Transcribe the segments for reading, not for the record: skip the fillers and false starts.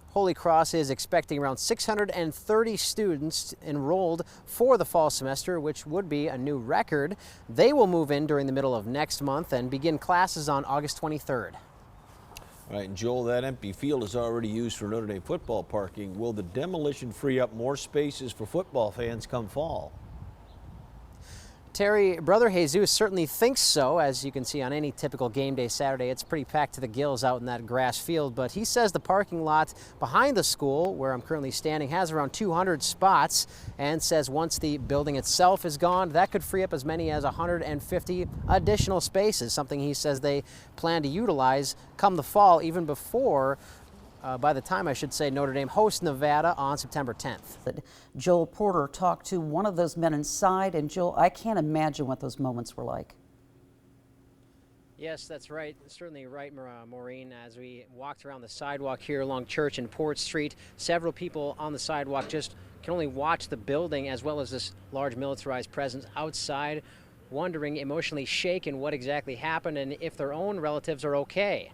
Holy Cross is expecting around 630 students enrolled for the fall semester, which would be a new record. They will move in during the middle of next month and begin classes on August 23rd. All right, and Joel, that empty field is already used for Notre Dame football parking. Will the demolition free up more spaces for football fans come fall? Terry, Brother Jesus certainly thinks so. As you can see on any typical game day Saturday, it's pretty packed to the gills out in that grass field. But he says the parking lot behind the school, where I'm currently standing, has around 200 spots, and says once the building itself is gone, that could free up as many as 150 additional spaces, something he says they plan to utilize come the fall, even before by the time, I should say, Notre Dame hosts Nevada on September 10th. Joel Porter talked to one of those men inside, and Joel, I can't imagine what those moments were like. Yes, that's right. Certainly right, Maureen. As we walked around the sidewalk here along Church and Port Street, several people on the sidewalk just can only watch the building as well as this large militarized presence outside, wondering, emotionally shaken, what exactly happened and if their own relatives are okay.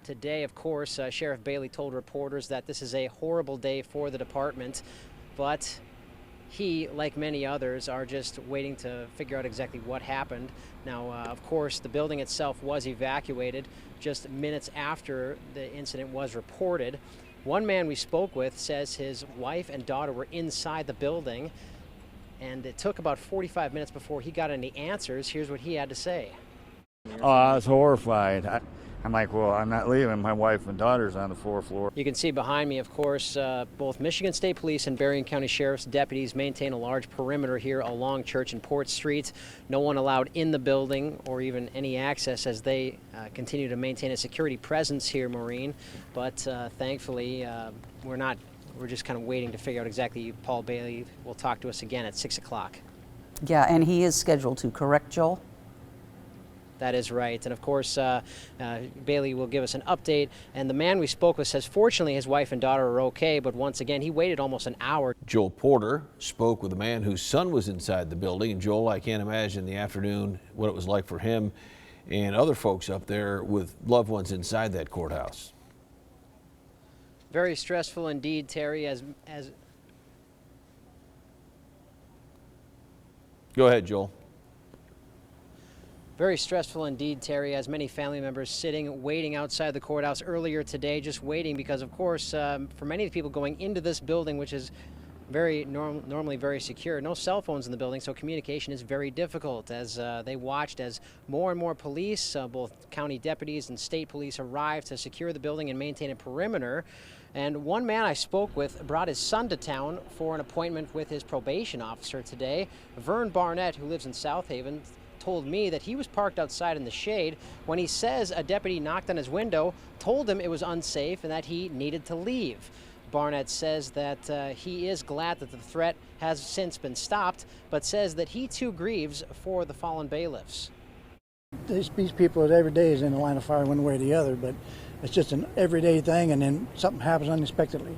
Today, of course, Sheriff Bailey told reporters that this is a horrible day for the department, but he, like many others, are just waiting to figure out exactly what happened. Now, of course, the building itself was evacuated just minutes after the incident was reported. One man we spoke with says his wife and daughter were inside the building, and it took about 45 minutes before he got any answers. Here's what he had to say. Oh, I was horrified. I'm like, well, I'm not leaving. My wife and daughter's on the 4th floor. You can see behind me, of course, both Michigan State Police and Berrien County Sheriff's deputies maintain a large perimeter here along Church and Port Street. No one allowed in the building or even any access as they continue to maintain a security presence here, Maureen. But thankfully, we're just kind of waiting to figure out exactly. Paul Bailey will talk to us again at 6 o'clock. Yeah, and he is scheduled to, correct, Joel? That is right. And of course, Bailey will give us an update. And the man we spoke with says fortunately his wife and daughter are okay, but once again, he waited almost an hour. Joel Porter spoke with a man whose son was inside the building. And Joel, I can't imagine the afternoon, what it was like for him and other folks up there with loved ones inside that courthouse. Very stressful indeed, Terry, as Go ahead, Joel. Very stressful indeed, Terry, as many family members sitting, waiting outside the courthouse earlier today, just waiting because, of course, for many of the people going into this building, which is normally very secure, no cell phones in the building, so communication is very difficult as they watched as more and more police, both county deputies and state police, arrived to secure the building and maintain a perimeter. And one man I spoke with brought his son to town for an appointment with his probation officer today. Vern Barnett, who lives in South Haven, told me that he was parked outside in the shade when he says a deputy knocked on his window, told him it was unsafe and that he needed to leave. Barnett says that he is glad that the threat has since been stopped, but says that he too grieves for the fallen bailiffs. These people every day is in the line of fire one way or the other, but it's just an everyday thing, and then something happens unexpectedly.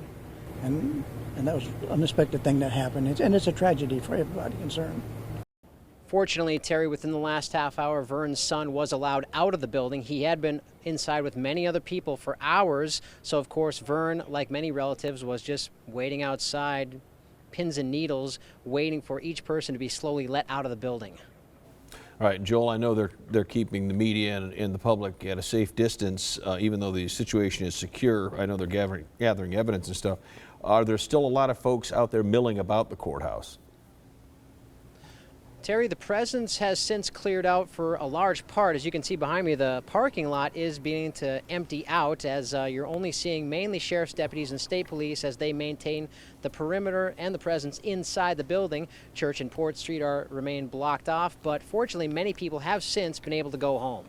And that was an unexpected thing that happened, and it's a tragedy for everybody concerned. Fortunately, Terry, within the last half hour, Vern's son was allowed out of the building. He had been inside with many other people for hours. So, of course, Vern, like many relatives, was just waiting outside, pins and needles, waiting for each person to be slowly let out of the building. All right, Joel, I know they're keeping the media and the public at a safe distance, even though the situation is secure. I know they're gathering evidence and stuff. Are there still a lot of folks out there milling about the courthouse? Terry, the presence has since cleared out for a large part. As you can see behind me, the parking lot is beginning to empty out as you're only seeing mainly sheriff's deputies and state police as they maintain the perimeter and the presence inside the building. Church and Port Street remain blocked off, but fortunately many people have since been able to go home.